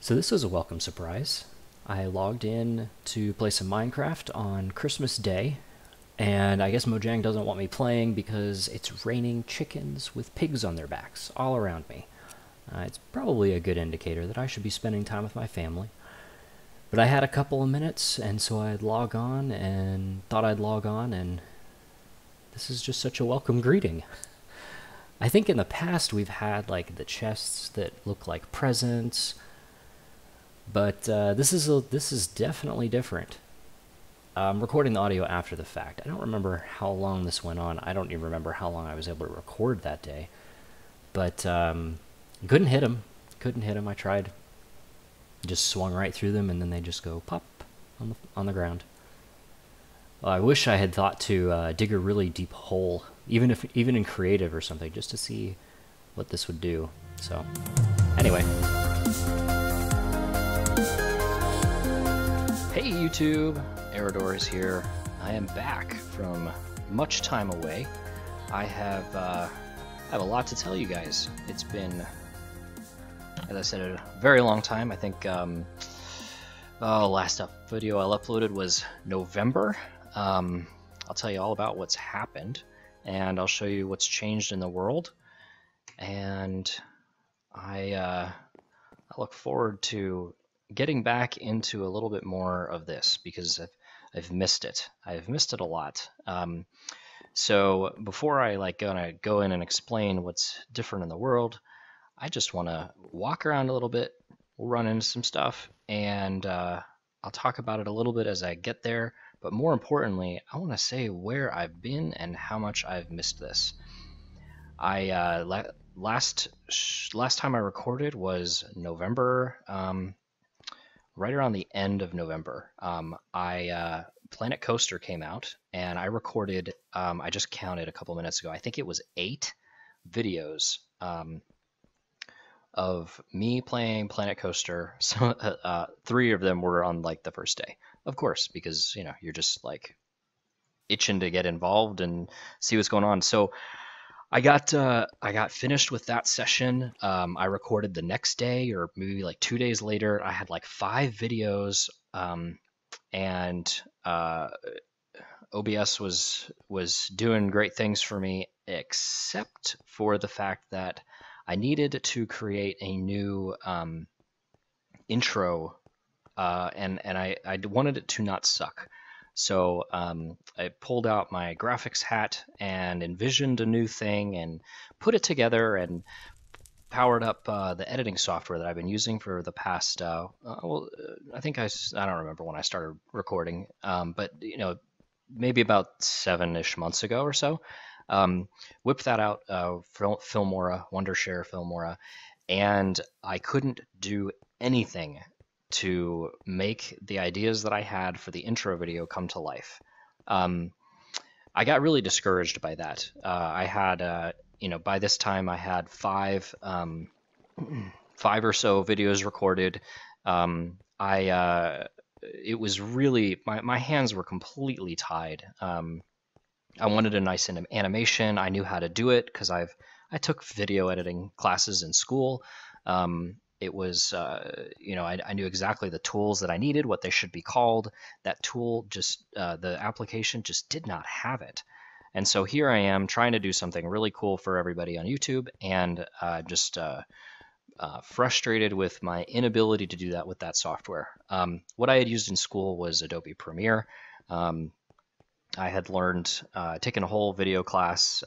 So this was a welcome surprise. I logged in to play some Minecraft on Christmas Day, and I guess Mojang doesn't want me playing because it's raining chickens with pigs on their backs all around me. It's probably a good indicator that I should be spending time with my family. But I had a couple of minutes, and so I'd log on and thought I'd log on, and this is just such a welcome greeting. I think in the past we've had like the chests that look like presents, but this is definitely different. I'm recording the audio after the fact. I don't remember how long this went on. I don't even remember how long I was able to record that day. But couldn't hit him. Couldn't hit him. I tried. Just swung right through them, and then they just go pop on the ground. Well, I wish I had thought to dig a really deep hole, even in creative or something, just to see what this would do. So, anyway. Hey YouTube, Aeredor is here. I am back from much time away. I have a lot to tell you guys. It's been, as I said, a very long time. I think last video I uploaded was November. I'll tell you all about what's happened, and I'll show you what's changed in the world. And I look forward to getting back into a little bit more of this because I've missed it. I've missed it a lot. So before I gonna go in and explain what's different in the world, I just want to walk around a little bit. We'll run into some stuff, and I'll talk about it a little bit as I get there. But more importantly, I want to say where I've been and how much I've missed this. Last time I recorded was November, right around the end of November. Planet Coaster came out, and I recorded. I just counted a couple minutes ago. I think it was 8 videos of me playing Planet Coaster. So 3 of them were on like the first day, of course, because you're just like itching to get involved and see what's going on. So I got finished with that session. I recorded the next day, or maybe like 2 days later. I had like 5 videos, and OBS was doing great things for me, except for the fact that I needed to create a new intro, and I wanted it to not suck. So I pulled out my graphics hat and envisioned a new thing and put it together and powered up the editing software that I've been using for the past, I think I don't remember when I started recording, but maybe about 7-ish months ago or so. Whipped that out, Filmora, Wondershare Filmora, and I couldn't do anything to make the ideas that I had for the intro video come to life. I got really discouraged by that. I had, by this time I had 5 or so videos recorded. It was really, my hands were completely tied. I wanted a nice animation. I knew how to do it because I took video editing classes in school. It was, I knew exactly the tools that I needed, what they should be called. That tool just, the application just did not have it. And so here I am trying to do something really cool for everybody on YouTube, and just frustrated with my inability to do that with that software. What I had used in school was Adobe Premiere. I had learned, taken a whole video class,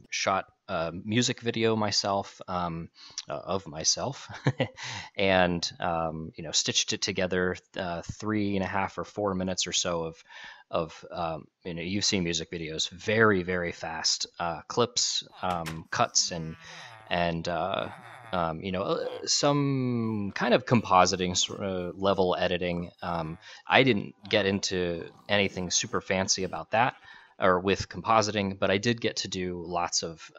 shot a music video myself, of myself, and stitched it together 3.5 or 4 minutes or so of you've seen music videos, very, very fast clips, cuts, and some kind of compositing level editing. I didn't get into anything super fancy about that or with compositing, but I did get to do lots of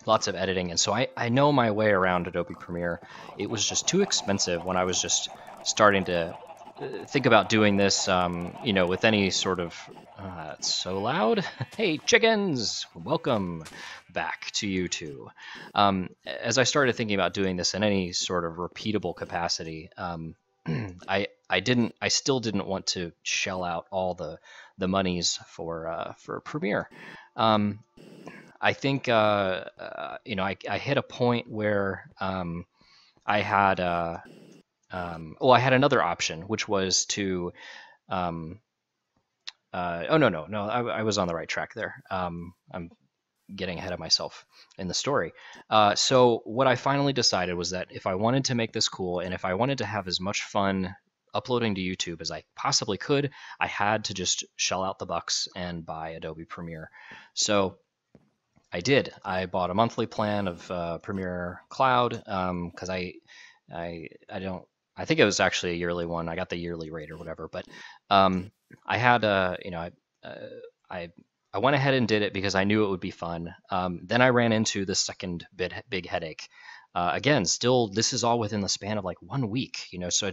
editing, and so I know my way around Adobe Premiere. It was just too expensive when I was just starting to think about doing this, with any sort of. It's so loud. Hey, chickens! Welcome back to you two. As I started thinking about doing this in any sort of repeatable capacity, I still didn't want to shell out all the monies for Premiere. Um, I think I hit a point where I had I had another option, which was to um, oh no, I was on the right track there. I'm getting ahead of myself in the story. So what I finally decided was that if I wanted to make this cool and if I wanted to have as much fun uploading to YouTube as I possibly could, I had to just shell out the bucks and buy Adobe Premiere. So I did. I bought a monthly plan of Premiere Cloud because I don't. I think it was actually a yearly one. I got the yearly rate or whatever. But I had uh, I I went ahead and did it because I knew it would be fun. Then I ran into the second big headache. Again, still, this is all within the span of like 1 week, So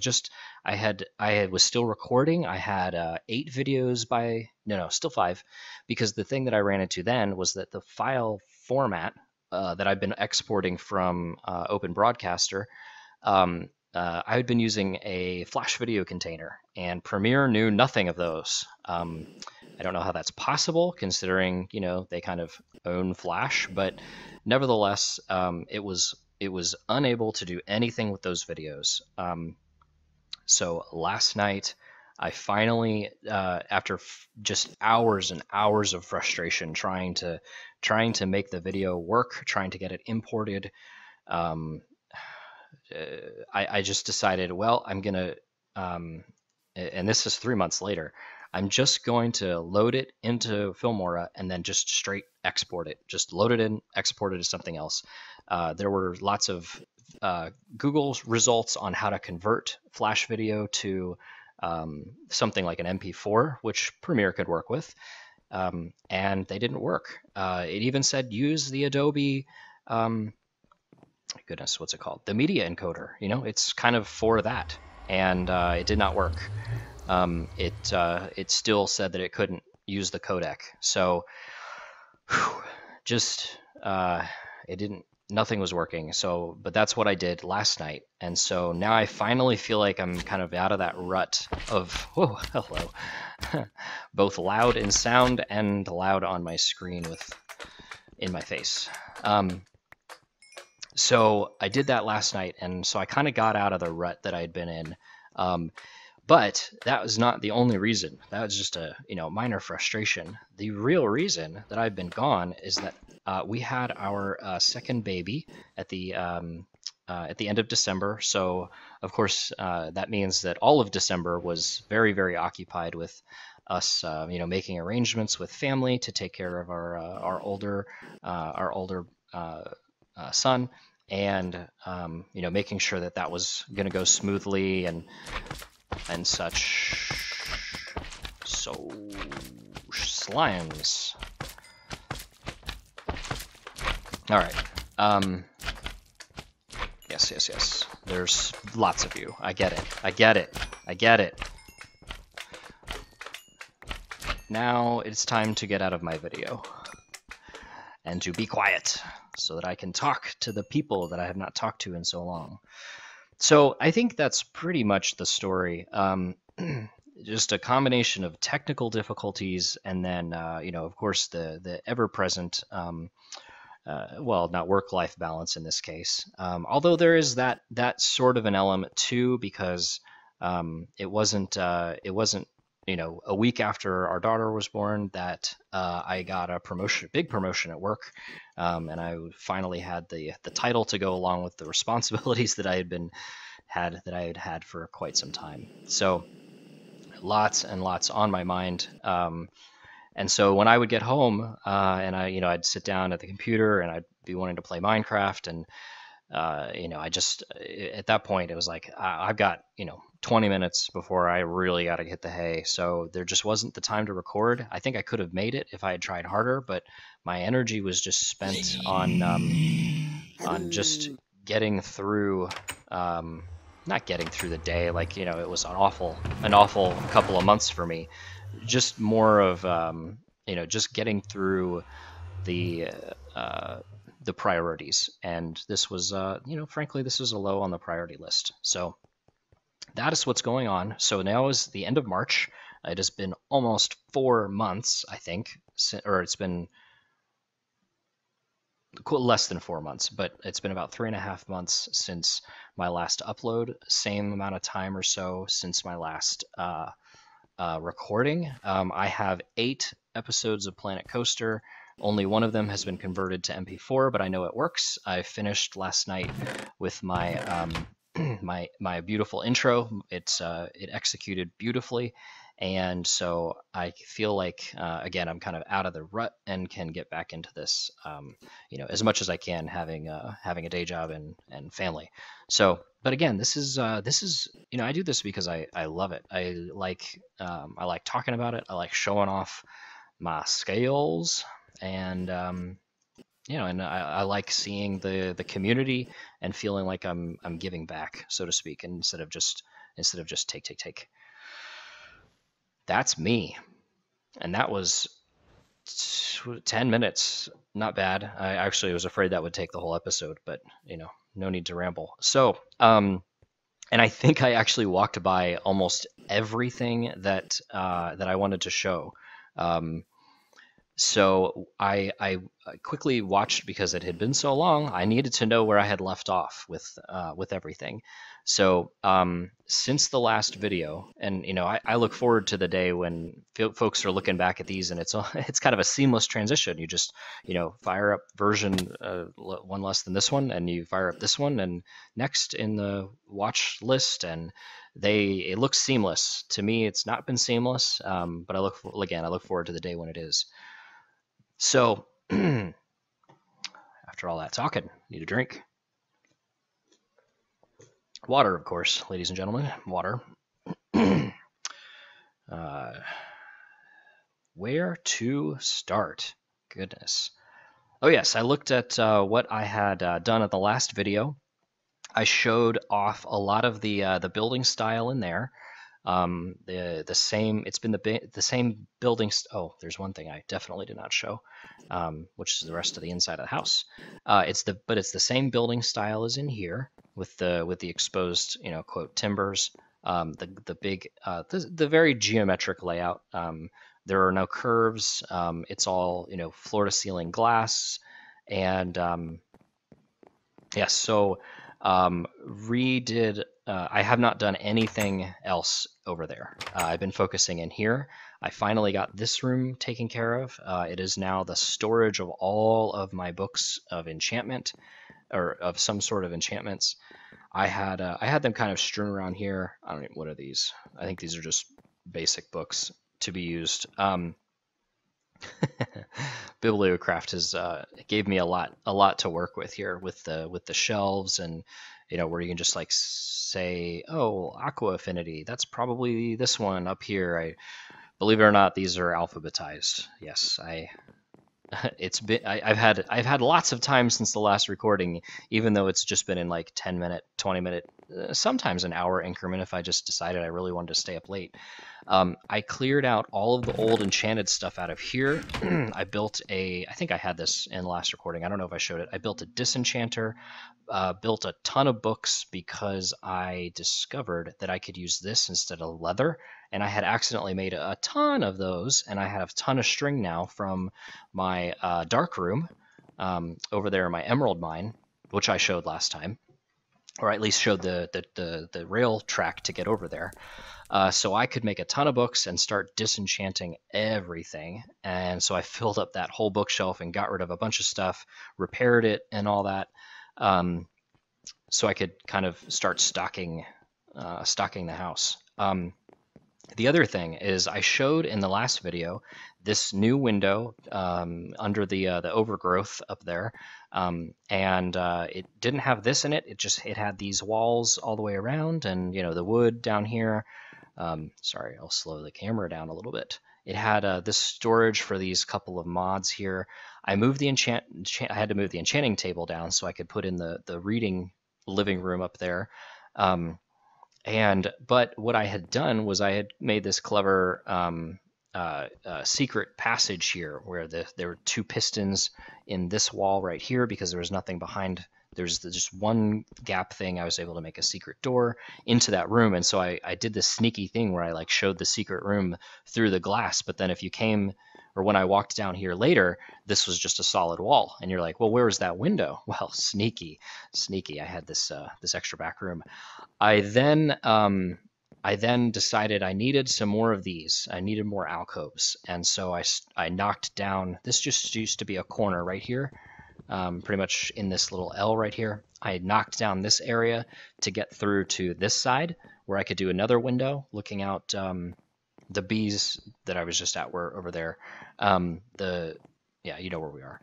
I was still recording. I had 8 videos by no, still 5, because the thing that I ran into then was that the file format that I've been exporting from Open Broadcaster, I had been using a Flash video container, and Premiere knew nothing of those. I don't know how that's possible, considering they kind of own Flash, but nevertheless, it was unable to do anything with those videos. So last night, I finally, after just hours and hours of frustration trying to make the video work, trying to get it imported, um, I just decided, well, I'm gonna, and this is 3 months later. I'm just going to load it into Filmora and then just straight export it. Just load it in, export it as something else. There were lots of Google results on how to convert Flash video to something like an MP4, which Premiere could work with, and they didn't work. It even said use the Adobe. Goodness, what's it called? The media encoder. It's kind of for that, and it did not work. It still said that it couldn't use the codec. So just it didn't. Nothing was working. So, but that's what I did last night, and so now I finally feel like I'm kind of out of that rut of hello, both loud in sound and loud on my screen in my face. So I did that last night, and so I kind of got out of the rut that I had been in. But that was not the only reason. That was just a minor frustration. The real reason that I've been gone is that we had our second baby at the end of December. So of course that means that all of December was very, very occupied with us, making arrangements with family to take care of our older son, and making sure that was going to go smoothly and such. So slimes. All right. Yes. There's lots of you. I get it. Now it's time to get out of my video and to be quiet so that I can talk to the people that I have not talked to in so long. So I think that's pretty much the story. Just a combination of technical difficulties, and then of course the ever-present not work-life balance in this case. Although there is that sort of an element too, because it wasn't a week after our daughter was born that I got a big promotion at work, and I finally had the title to go along with the responsibilities that I had had for quite some time. So lots and lots on my mind. And so when I would get home, and I'd sit down at the computer and I'd be wanting to play Minecraft, and I just at that point it was like I've got 20 minutes before I really got to hit the hay. So there just wasn't the time to record. I think I could have made it if I had tried harder, but my energy was just spent on just getting through not getting through the day, like, it was an awful couple of months for me. Just more of, just getting through the uh, the priorities. And this was, frankly, this was a low on the priority list. So that is what's going on. So now is the end of March. It has been almost 4 months, I think, or it's been less than 4 months, but it's been about 3.5 months since my last upload. Same amount of time or so since my last recording. I have 8 episodes of Planet Coaster. Only one of them has been converted to MP4, but I know it works. I finished last night with my my beautiful intro. It executed beautifully, and so I feel like again I'm kind of out of the rut and can get back into this, as much as I can, having a day job and family. So, but again, this is I do this because I love it. I like talking about it. I like showing off my scales, and and I like seeing the community and feeling like I'm giving back, so to speak, instead of just take. That's me, and that was 10 minutes. Not bad. I actually was afraid that would take the whole episode, but no need to ramble. So, and I think I actually walked by almost everything that I wanted to show. Um, so I quickly watched because it had been so long. I needed to know where I had left off with everything. So since the last video, and I look forward to the day when folks are looking back at these, and it's kind of a seamless transition. You just fire up version one less than this one, and you fire up this one, and next in the watch list, and it looks seamless to me. It's not been seamless, but I look forward to the day when it is. So, after all that talking, need a drink. Water, of course, ladies and gentlemen. Water. Where to start? Goodness. Oh, yes, I looked at what I had done at the last video. I showed off a lot of the building style in there. The same. It's been the same building. Oh, there's one thing I definitely did not show, which is the rest of the inside of the house. It's the same building style as in here with the exposed quote timbers. The big the very geometric layout. There are no curves. It's all floor to ceiling glass, and yes. So redid. I have not done anything else over there. I've been focusing in here. I finally got this room taken care of. It is now the storage of all of my books of enchantment, or of some sort of enchantments. I had them kind of strewn around here. I don't know, what are these? I think these are just basic books to be used. Bibliocraft has gave me a lot to work with here with the shelves, and where you can just like say, oh, Aqua Affinity, that's probably this one up here. I believe it or not, these are alphabetized. Yes, I've had lots of time since the last recording, even though it's just been in like 10-minute, 20-minute, sometimes an hour increment if I just decided I really wanted to stay up late. I cleared out all of the old enchanted stuff out of here. I think I had this in the last recording. I don't know if I showed it. I built a disenchanter, built a ton of books because I discovered that I could use this instead of leather. And I had accidentally made a ton of those, and I have a ton of string now from my dark room over there in my emerald mine, which I showed last time, or at least showed the rail track to get over there. So I could make a ton of books and start disenchanting everything. And so I filled up that whole bookshelf and got rid of a bunch of stuff, repaired it and all that, so I could kind of start stocking the house. The other thing is I showed in the last video this new window under the overgrowth up there, and it didn't have this in it. It had these walls all the way around, and the wood down here. Sorry, I'll slow the camera down a little bit. It had this storage for these couple of mods here. I moved the I had to move the enchanting table down so I could put in the reading living room up there. But what I had done was I had made this clever secret passage here, where there were two pistons in this wall right here because there was nothing behind. There's just one gap thing. I was able to make a secret door into that room, and so I did this sneaky thing where I like showed the secret room through the glass. But then if you came, or when I walked down here later, this was just a solid wall, and you're like, well, where was that window? Well, sneaky, sneaky. I had this extra back room. I then I then decided I needed some more of these. I needed more alcoves, and so I knocked down. This just used to be a corner right here, pretty much in this little L right here. I knocked down this area to get through to this side, where I could do another window looking out. The bees that I was just at were over there. Yeah, you know where we are.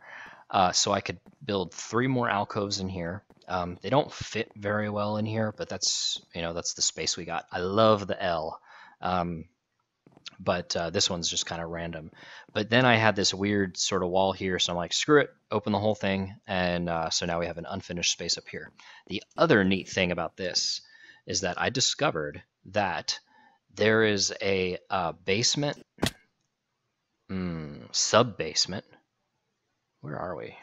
So I could build 3 more alcoves in here. They don't fit very well in here, but that's the space we got. I love the L, but this one's just kind of random. But then I had this weird sort of wall here, so I'm like, screw it, open the whole thing, and so now we have an unfinished space up here. The other neat thing about this is that I discovered that there is a basement, sub-basement. Where are we?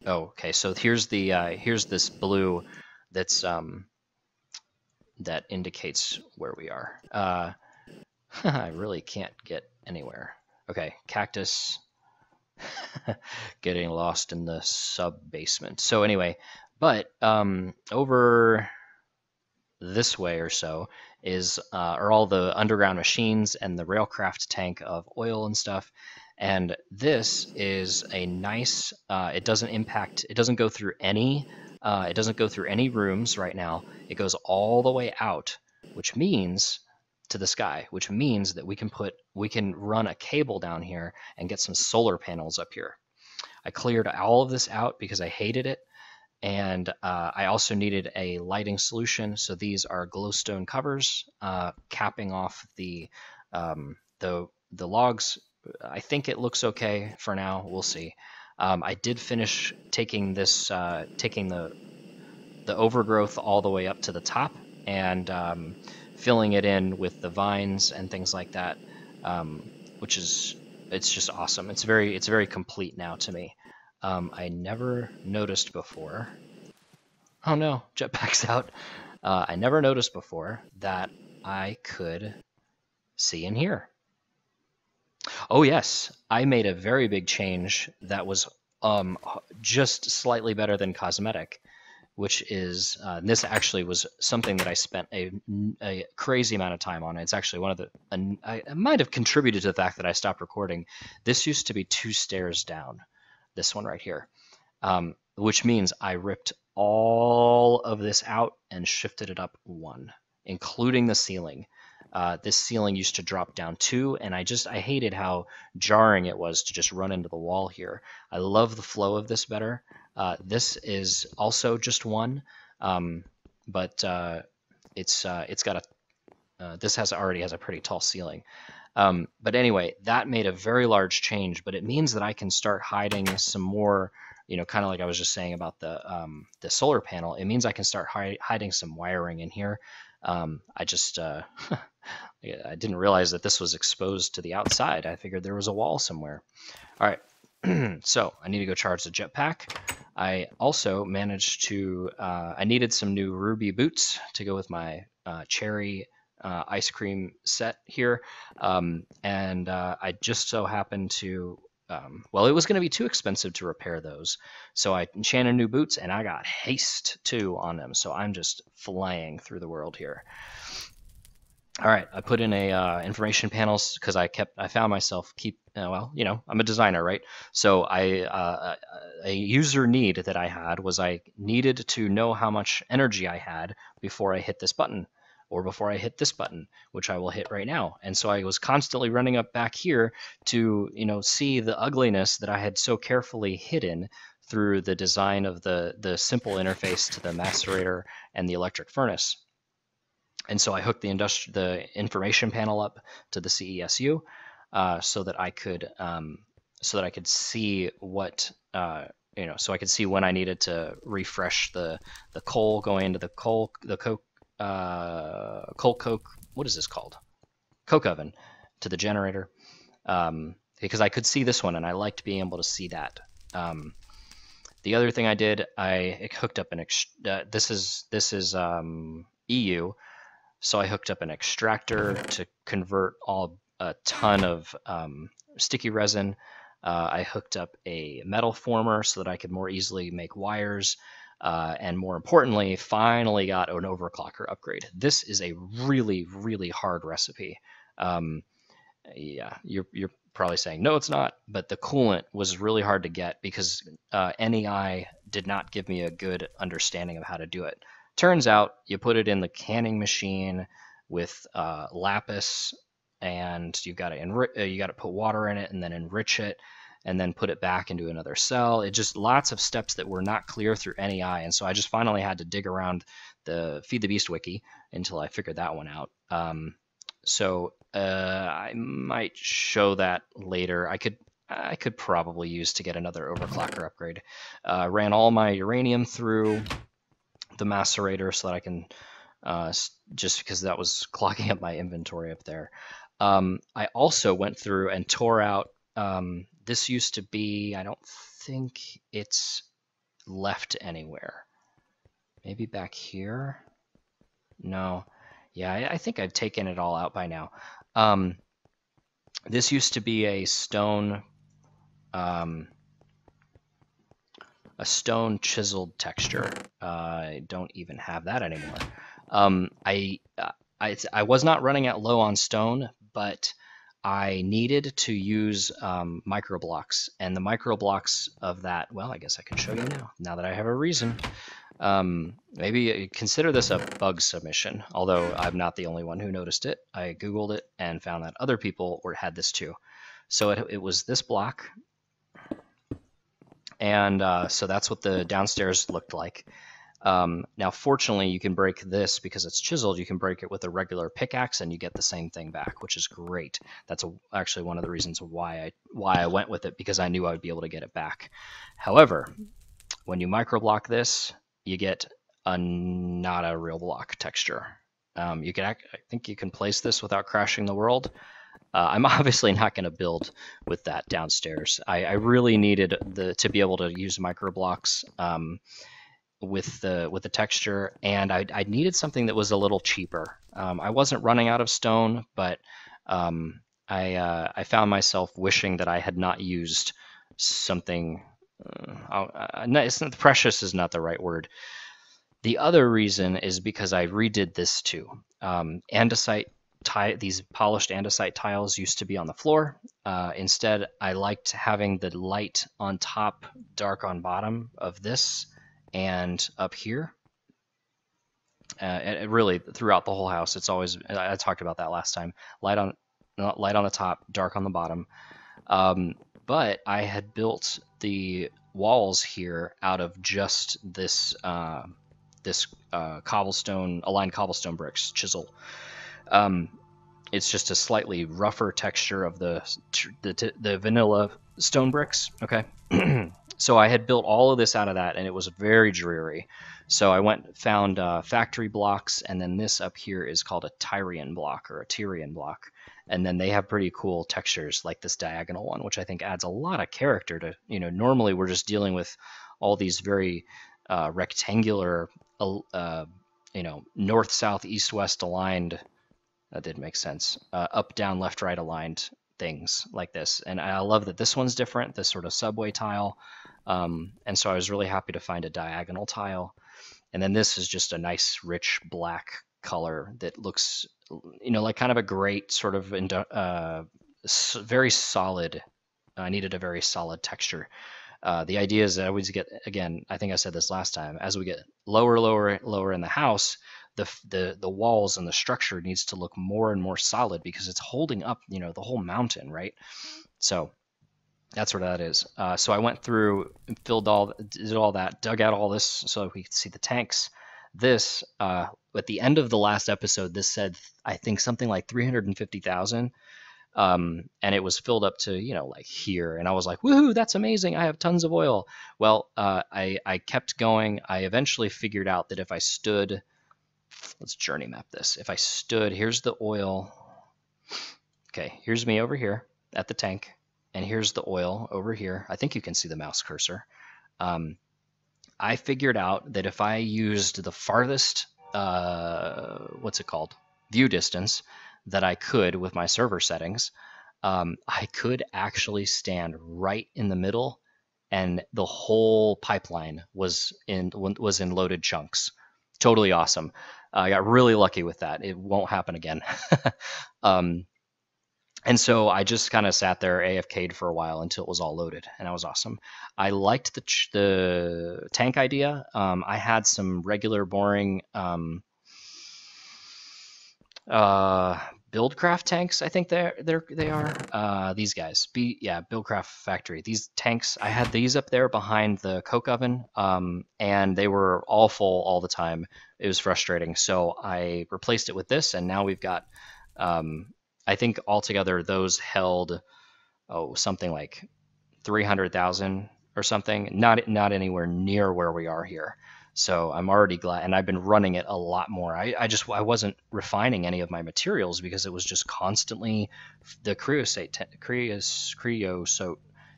Oh, okay. So here's this blue that's that indicates where we are. I really can't get anywhere. Okay, cactus. Getting lost in the sub basement. So anyway, but over this way or so are all the underground machines and the railcraft tank of oil and stuff. And this is a nice. It doesn't go through any. It doesn't go through any rooms right now. It goes all the way out, which means to the sky, which means that we can run a cable down here and get some solar panels up here. I cleared all of this out because I hated it, and I also needed a lighting solution. So these are glowstone covers capping off the logs. I think it looks okay for now. We'll see. I did finish taking the overgrowth all the way up to the top and filling it in with the vines and things like that, it's just awesome. It's very complete now to me. I never noticed before. Oh no, jetpack's out. I never noticed before that I could see in here. Oh yes, I made a very big change that was just slightly better than cosmetic, which is this actually was something that I spent a crazy amount of time on. It's actually one of the I might have contributed to the fact that I stopped recording. This used to be 2 stairs down, this one right here, which means I ripped all of this out and shifted it up 1, including the ceiling. This ceiling used to drop down 2, and I hated how jarring it was to just run into the wall here. I love the flow of this better. This is also just 1, but it's got this already has a pretty tall ceiling. But anyway, that made a very large change, but it means that I can start hiding some more, kind of like I was just saying about the solar panel. It means I can start hiding some wiring in here. I just I didn't realize that this was exposed to the outside. I figured there was a wall somewhere. All right, so I need to go charge the jetpack. I also managed to, I needed some new ruby boots to go with my cherry ice cream set here. And I just so happened to, well, it was going to be too expensive to repair those. So I enchanted new boots, and I got haste too on them. So I'm just flying through the world here. All right, I put in a information panels because I found myself well, I'm a designer, right? So a user need that I had was I needed to know how much energy I had before I hit this button, or before I hit this button, which I will hit right now. And so I was constantly running up back here to see the ugliness that I had so carefully hidden through the design of the simple interface to the macerator and the electric furnace. And so I hooked the information panel up to the CESU so that I could see what so I could see when I needed to refresh the coal going into the coke coal coke. What is this called? Coke oven to the generator, because I could see this one and I liked being able to see that. The other thing I did, I hooked up an this is EU, so I hooked up an extractor to convert a ton of sticky resin. I hooked up a metal former so that I could more easily make wires. And more importantly, finally got an overclocker upgrade. This is a really, really hard recipe. Yeah, you're probably saying no, it's not. But the coolant was really hard to get because NEI did not give me a good understanding of how to do it. Turns out you put it in the canning machine with lapis, and you got to put water in it and then enrich it, and then put it back into another cell. It just lots of steps that were not clear through NEI, and so I just finally had to dig around the Feed the Beast wiki until I figured that one out. So I might show that later. I could probably use to get another overclocker upgrade. Ran all my uranium through the macerator so that I can, just because that was clogging up my inventory up there. I also went through and tore out, this used to be, I don't think it's left anywhere. Maybe back here? No. Yeah, I think I've taken it all out by now. This used to be a stone chiseled texture. I don't even have that anymore. I was not running at low on stone, but I needed to use microblocks, and the microblocks of that, well, I guess I can show you now that I have a reason. Maybe consider this a bug submission, although I'm not the only one who noticed it. I Googled it and found that other people had this too. So it was this block, and so that's what the downstairs looked like. Now, fortunately, you can break this because it's chiseled. You can break it with a regular pickaxe, and you get the same thing back, which is great. That's actually one of the reasons why I went with it, because I knew I would be able to get it back. However, when you microblock this, you get not a real block texture. I think you can place this without crashing the world. I'm obviously not going to build with that downstairs. I really needed to be able to use microblocks with the texture, and I needed something that was a little cheaper. I wasn't running out of stone, but I found myself wishing that I had not used something. Precious is not the right word. The other reason is because I redid this too. Andesite these polished andesite tiles used to be on the floor. Instead, I liked having the light on top, dark on bottom of this, and up here. It really throughout the whole house. It's always, I talked about that last time. Light on the top, dark on the bottom. But I had built the walls here out of just this aligned cobblestone bricks chisel. It's just a slightly rougher texture of the vanilla stone bricks. Okay. So I had built all of this out of that, and it was very dreary. So I found factory blocks, and then this up here is called a Tyrian block or a Tyrian block. And then they have pretty cool textures like this diagonal one, which I think adds a lot of character to, normally we're just dealing with all these very rectangular, north, south, east, west aligned, that didn't make sense, up, down, left, right aligned things like this. And I love that this one's different, this sort of subway tile. And so I was really happy to find a diagonal tile. And then this is just a nice, rich black color that looks, like kind of a great sort of very solid. I needed a very solid texture. The idea is that I always get, again, I think I said this last time, as we get lower in the house, the walls and the structure needs to look more and more solid because it's holding up, the whole mountain, right? So that's what that is. So I went through, did all that, dug out all this so we could see the tanks. This, at the end of the last episode, this said, I think something like 350,000. And it was filled up to, like here. And I was like, woohoo, that's amazing. I have tons of oil. Well, I kept going. I eventually figured out that if I stood let's journey map this. If I stood, here's the oil. Okay, here's me over here at the tank, and here's the oil over here. I think you can see the mouse cursor. I figured out that if I used the farthest, what's it called, view distance that I could with my server settings, I could actually stand right in the middle, and the whole pipeline was in loaded chunks. Totally awesome. I got really lucky with that. It won't happen again. And so I just kind of sat there AFK'd for a while until it was all loaded, and that was awesome. I liked the tank idea. I had some regular boring Buildcraft tanks. I think they are these guys. Buildcraft Factory. These tanks. I had these up there behind the coke oven, and they were all full all the time. It was frustrating. So I replaced it with this, and now we've got. I think altogether those held something like 300,000 or something. Not anywhere near where we are here. So I'm already glad, and I've been running it a lot more. I wasn't refining any of my materials because it was just constantly the creosote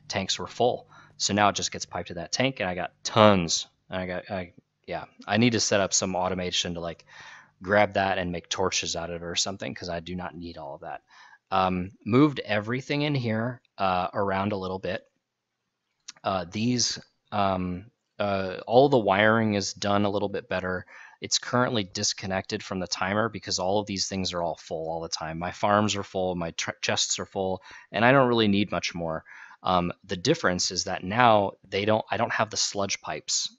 tanks were full. So now it just gets piped to that tank, and I got tons. And I need to set up some automation to like grab that and make torches out of it or something because I do not need all of that. Moved everything in here around a little bit. All the wiring is done a little bit better. It's currently disconnected from the timer because all of these things are all full all the time. My farms are full, my chests are full, and I don't really need much more. The difference is that now I don't have the sludge pipes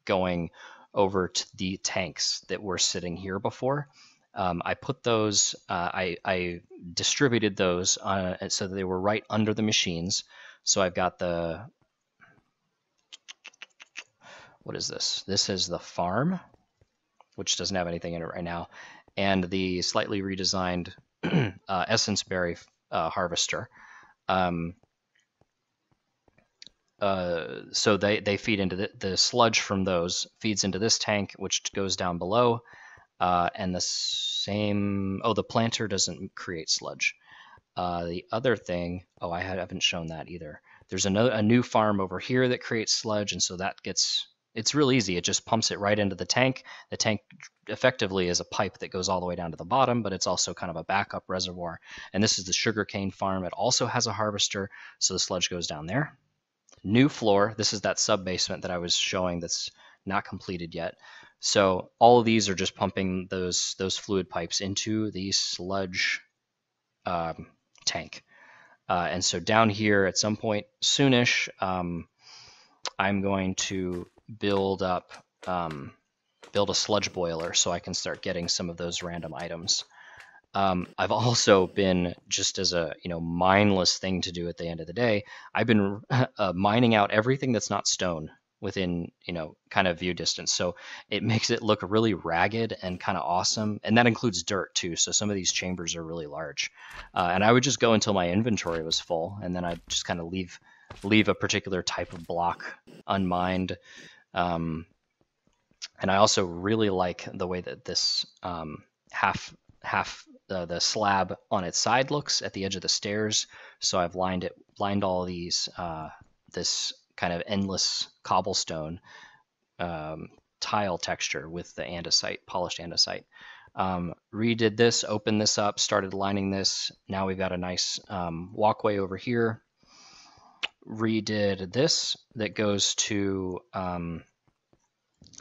going over to the tanks that were sitting here before. I put those, I distributed those so that they were right under the machines. So I've got what is this? This is the farm, which doesn't have anything in it right now, and the slightly redesigned essence berry harvester. So they feed into the sludge from those feeds into this tank, which goes down below, and the planter doesn't create sludge. The other thing, I haven't shown that either. There's a new farm over here that creates sludge, and so it's real easy. It just pumps it right into the tank. The tank effectively is a pipe that goes all the way down to the bottom, but it's also kind of a backup reservoir. And this is the sugarcane farm. It also has a harvester, so the sludge goes down there. New floor. This is that sub basement that I was showing that's not completed yet. So all of these are just pumping those fluid pipes into the sludge tank. And so down here at some point soonish, I'm going to build a sludge boiler so I can start getting some of those random items. I've also been, just as a mindless thing to do at the end of the day, I've been mining out everything that's not stone within kind of view distance, so it makes it look really ragged and kind of awesome. And that includes dirt too, so some of these chambers are really large, and I would just go until my inventory was full, and then I'd just kind of leave a particular type of block unmined. And I also really like the way that this half the slab on its side looks at the edge of the stairs. So I've lined all of these this kind of endless cobblestone tile texture with the andesite, polished andesite. Redid this, opened this up, started lining this. Now we've got a nice walkway over here. Redid this that goes to I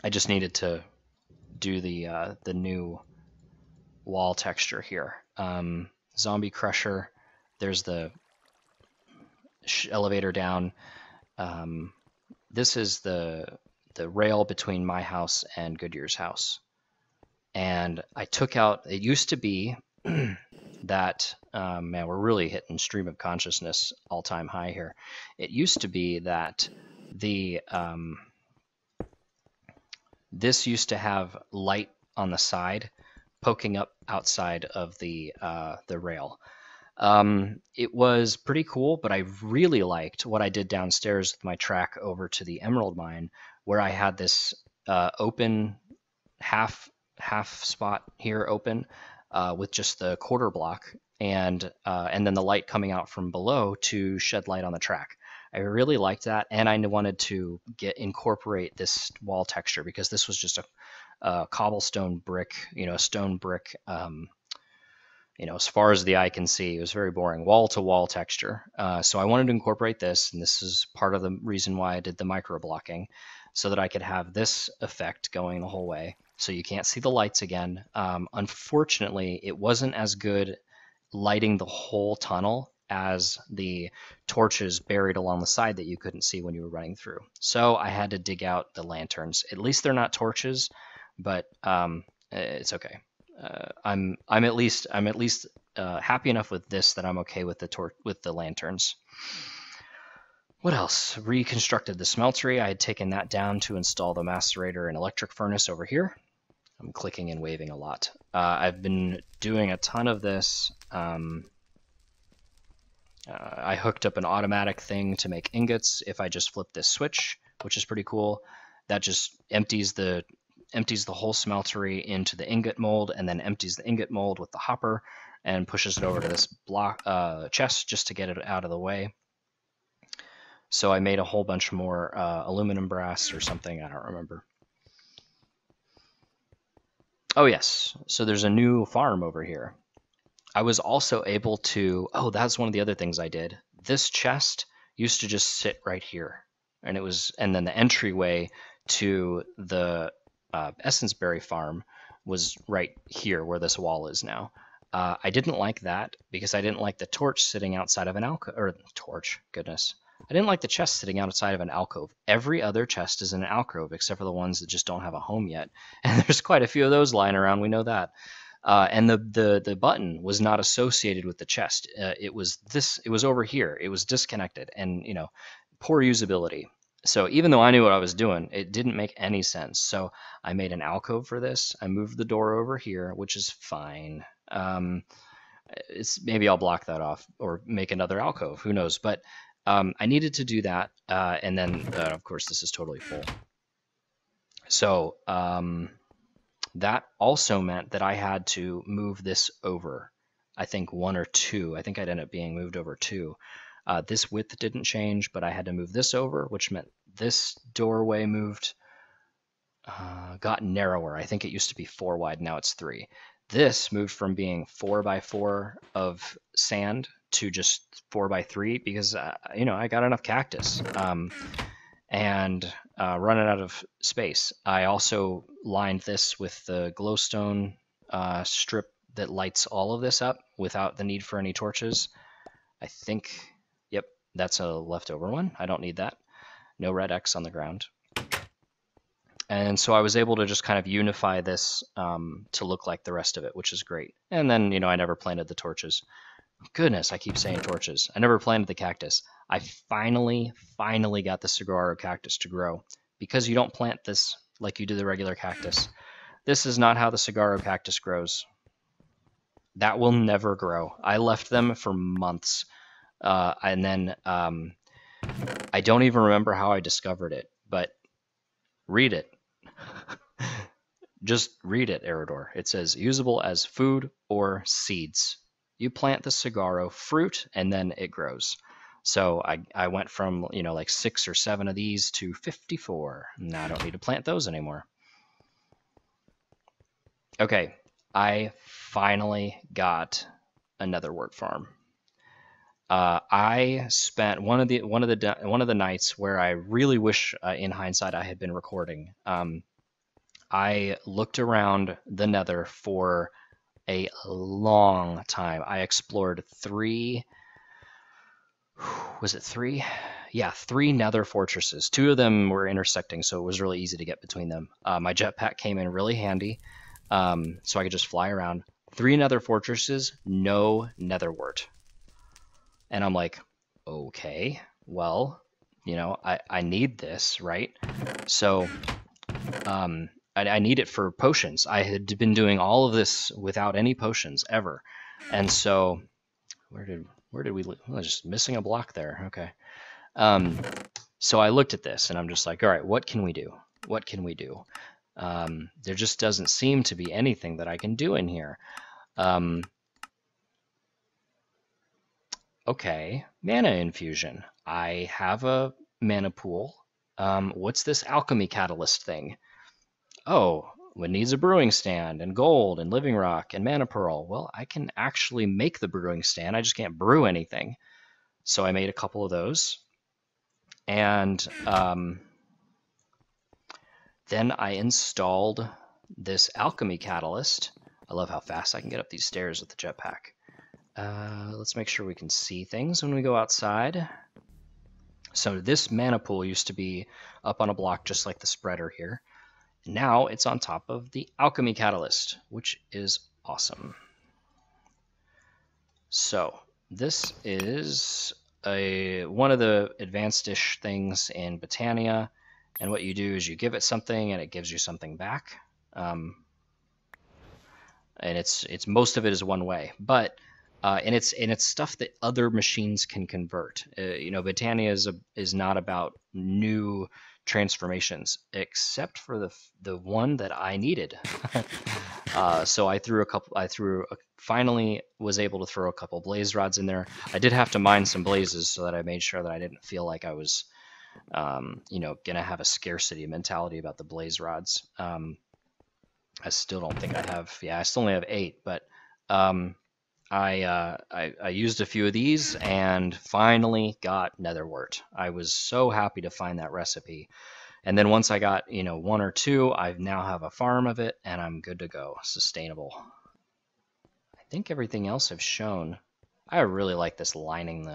just needed to do the new wall texture here. Zombie crusher. There's the elevator down. This is the rail between my house and Goodyear's house. And I took out, it used to be that, man, we're really hitting stream of consciousness all-time high here. It used to be that this used to have light on the side poking up outside of the rail. It was pretty cool, but I really liked what I did downstairs with my track over to the emerald mine, where I had this open half half spot here open with just the quarter block, and then the light coming out from below to shed light on the track. I really liked that, and I wanted to incorporate this wall texture because this was just a cobblestone brick, a stone brick. As far as the eye can see, it was very boring, wall-to-wall texture. So I wanted to incorporate this, and this is part of the reason why I did the micro blocking, so that I could have this effect going the whole way. So you can't see the lights again. Unfortunately, it wasn't as good lighting the whole tunnel as the torches buried along the side that you couldn't see when you were running through. So I had to dig out the lanterns. At least they're not torches, but it's okay. I'm at least happy enough with this that I'm okay with the lanterns. What else? Reconstructed the smeltery. I had taken that down to install the macerator and electric furnace over here. I'm clicking and waving a lot. I've been doing a ton of this. I hooked up an automatic thing to make ingots if I just flip this switch, which is pretty cool. That just empties the whole smeltery into the ingot mold, and then empties the ingot mold with the hopper and pushes it over to this block chest just to get it out of the way. So I made a whole bunch more aluminum brass or something, I don't remember. Oh yes, so there's a new farm over here. I was also able to, that's one of the other things I did. This chest used to just sit right here, and then the entryway to the Essenceberry farm was right here where this wall is now. I didn't like that because I didn't like the torch sitting outside of an alcove, or torch, goodness. I didn't like the chest sitting outside of an alcove. Every other chest is in an alcove except for the ones that just don't have a home yet. And there's quite a few of those lying around, we know that. And the button was not associated with the chest. It was over here. It was disconnected, and poor usability. So even though I knew what I was doing, it didn't make any sense. So I made an alcove for this. I moved the door over here, which is fine. Maybe I'll block that off or make another alcove. Who knows? But I needed to do that, and then of course this is totally full. So that also meant that I had to move this over. I think one or two. I think I'd end up being moved over two. This width didn't change, but I had to move this over, which meant this doorway got narrower. I think it used to be 4 wide, now it's 3. This moved from being 4x4 of sand to just 4x3 because I got enough cactus and running out of space. I also lined this with the glowstone strip that lights all of this up without the need for any torches. I think, yep, that's a leftover one. I don't need that. No red X on the ground. And so I was able to just kind of unify this to look like the rest of it, which is great. And then, I never planted the torches. Goodness, I keep saying torches. I never planted the cactus. I finally got the saguaro cactus to grow, because you don't plant this like you do the regular cactus. This is not how the saguaro cactus grows. That will never grow. I left them for months. And then I don't even remember how I discovered it, but read it. Just read it, Aeredor. It says usable as food or seeds. You plant the saguaro fruit and then it grows. So I went from, like 6 or 7 of these to 54. Now I don't need to plant those anymore. Okay, I finally got another wort farm. I spent one of the nights where I really wish, in hindsight, I had been recording. I looked around the Nether for a long time. I explored 3. Was it 3? Yeah, 3 Nether fortresses. 2 of them were intersecting, so it was really easy to get between them. My jetpack came in really handy, so I could just fly around. 3 Nether fortresses, no Nether wort. And I'm like, okay, well, I need this, right? So I need it for potions. I had been doing all of this without any potions ever. And so where did we live? Oh, just missing a block there. Okay. So I looked at this and I'm just like, all right, what can we do? What can we do? There just doesn't seem to be anything that I can do in here. Okay, mana infusion. I have a mana pool. What's this alchemy catalyst thing? Oh, it needs a brewing stand and gold and living rock and mana pearl. Well, I can actually make the brewing stand. I just can't brew anything. So I made a couple of those. And then I installed this alchemy catalyst. I love how fast I can get up these stairs with the jetpack. Let's make sure we can see things when we go outside. So this mana pool used to be up on a block just like the spreader here. Now it's on top of the alchemy catalyst, which is awesome. So this is one of the advanced-ish things in Botania, and what you do is you give it something and it gives you something back. And it's most of it is one way, but and it's stuff that other machines can convert. Botania is not about new transformations, except for the one that I needed. So I finally was able to throw a couple blaze rods in there. I did have to mine some blazes so that I made sure that I didn't feel like I was, gonna have a scarcity mentality about the blaze rods. I still don't think I have. Yeah, I still only have 8, but I used a few of these and finally got netherwort. I was so happy to find that recipe. And then once I got, 1 or 2, I now have a farm of it and I'm good to go. Sustainable. I think everything else I've shown. I really like this lining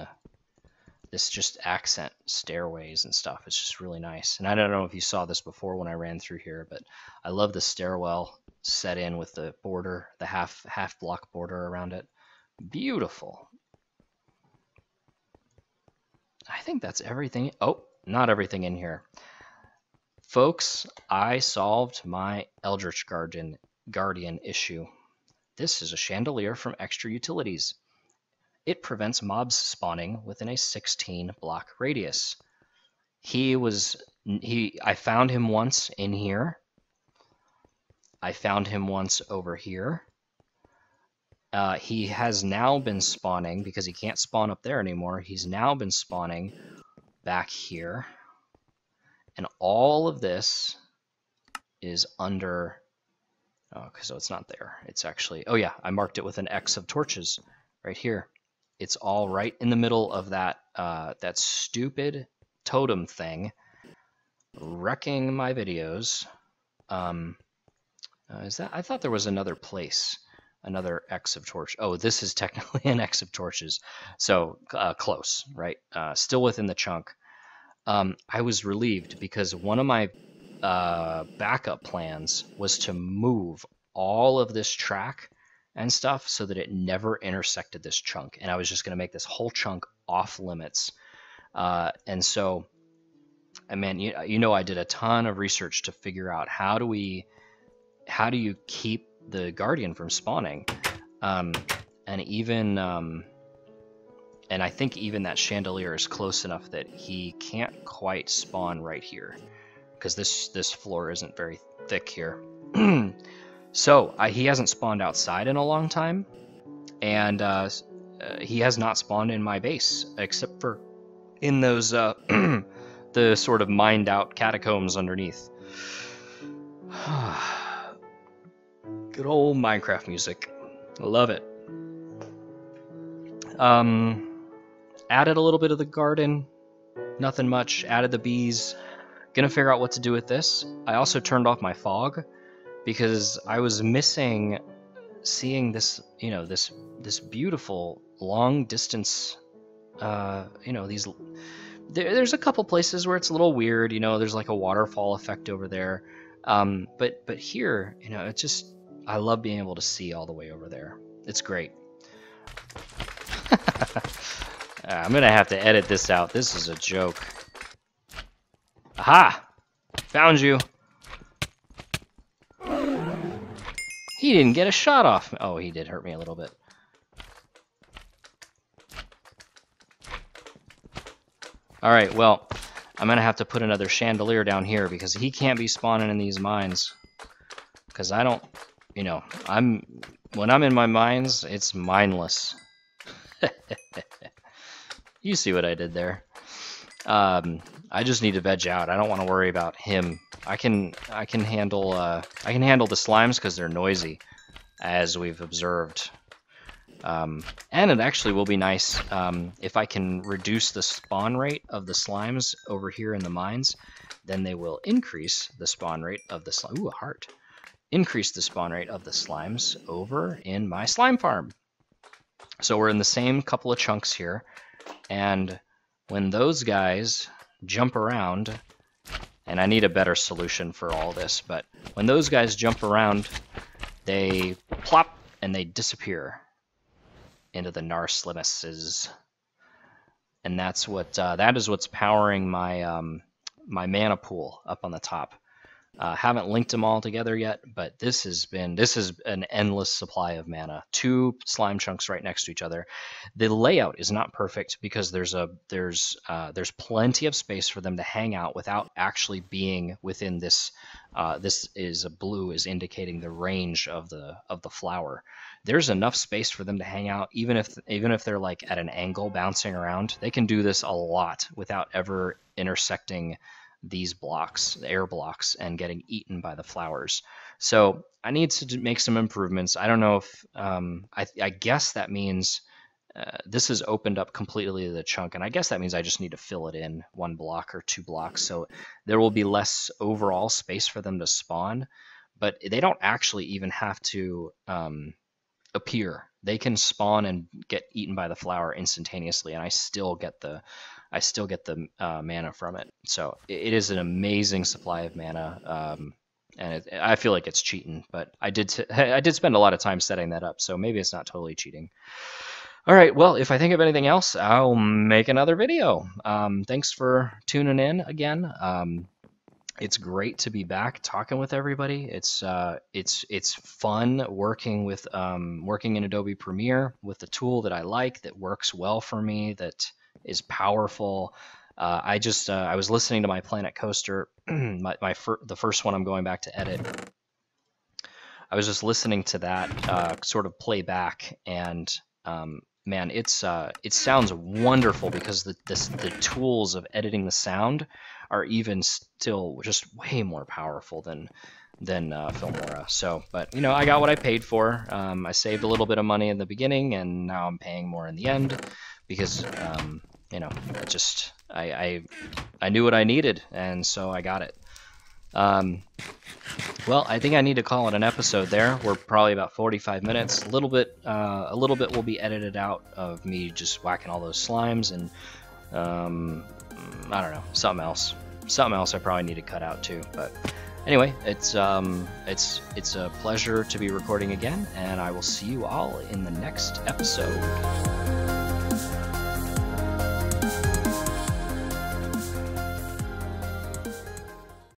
this just accent stairways and stuff. It's just really nice. And I don't know if you saw this before when I ran through here, but I love the stairwell set in with the border, the half block border around it. Beautiful. I think that's everything. Oh, not everything in here. Folks, I solved my Eldritch Guardian issue. This is a chandelier from Extra Utilities. It prevents mobs spawning within a 16 block radius. I found him once in here. I found him once over here. He has now been spawning, because he can't spawn up there anymore, he's now been spawning back here. And all of this is under... Oh, so it's not there. It's actually... Oh yeah, I marked it with an X of torches right here. It's all right in the middle of that stupid totem thing, wrecking my videos. Is that? I thought there was another place, another X of torch. Oh, this is technically an X of torches, so close, right? Still within the chunk. I was relieved because one of my backup plans was to move all of this track and stuff so that it never intersected this chunk, and I was just going to make this whole chunk off limits. And so, I mean, I did a ton of research to figure out how do you keep the Guardian from spawning, and I think even that chandelier is close enough that he can't quite spawn right here, because this floor isn't very thick here. So he hasn't spawned outside in a long time, and he has not spawned in my base, except for in those the sort of mined out catacombs underneath. Good old Minecraft music. I love it. Added a little bit of the garden. Nothing much. Added the bees. Gonna figure out what to do with this. I also turned off my fog because I was missing seeing this, this beautiful long distance, there's a couple places where it's a little weird, there's like a waterfall effect over there. But here, it's just, I love being able to see all the way over there. It's great. I'm gonna have to edit this out. This is a joke. Aha! Found you. He didn't get a shot off. Oh, he did hurt me a little bit. Alright, well, I'm gonna have to put another chandelier down here because he can't be spawning in these mines. because I don't, when I'm in my mines, it's mindless. You see what I did there. I just need to veg out. I don't want to worry about him. I can handle the slimes because they're noisy, as we've observed. And it actually will be nice if I can reduce the spawn rate of the slimes over here in the mines. Then they will increase the spawn rate of the slime. Ooh, a heart. Increase the spawn rate of the slimes over in my slime farm. So we're in the same couple of chunks here, and when those guys jump around, and I need a better solution for all this, but when those guys jump around, they plop and they disappear into the Narslimuses, and that's what that is what's powering my my mana pool up on the top. Haven't linked them all together yet, but this has an endless supply of mana. 2 slime chunks right next to each other. The layout is not perfect because there's plenty of space for them to hang out without actually being within this. This is a blue is indicating the range of the flower. There's enough space for them to hang out, even if they're like at an angle bouncing around. They can do this a lot without ever intersecting these blocks, the air blocks, and getting eaten by the flowers. So I need to make some improvements. I don't know if I guess that means this has opened up completely the chunk, and I guess that means I just need to fill it in 1 block or 2 blocks, so there will be less overall space for them to spawn. But they don't actually even have to appear. They can spawn and get eaten by the flower instantaneously, and I still get the mana from it. So it is an amazing supply of mana, and I feel like it's cheating, but I did spend a lot of time setting that up, so maybe it's not totally cheating. All right, well, if I think of anything else, I'll make another video. Thanks for tuning in again. It's great to be back talking with everybody. It's fun working in Adobe Premiere with the tool that I like, that works well for me, that is powerful. I was listening to my Planet Coaster, the first one I'm going back to edit. I was just listening to that sort of play back, and man, it sounds wonderful because the tools of editing the sound are even still just way more powerful than Filmora. So, but I got what I paid for. I saved a little bit of money in the beginning, and now I'm paying more in the end because I knew what I needed, and so I got it. Well, I think I need to call it an episode there. We're probably about 45 minutes. A little bit will be edited out of me just whacking all those slimes, and I don't know, something else I probably need to cut out too. But anyway, it's a pleasure to be recording again, and I will see you all in the next episode.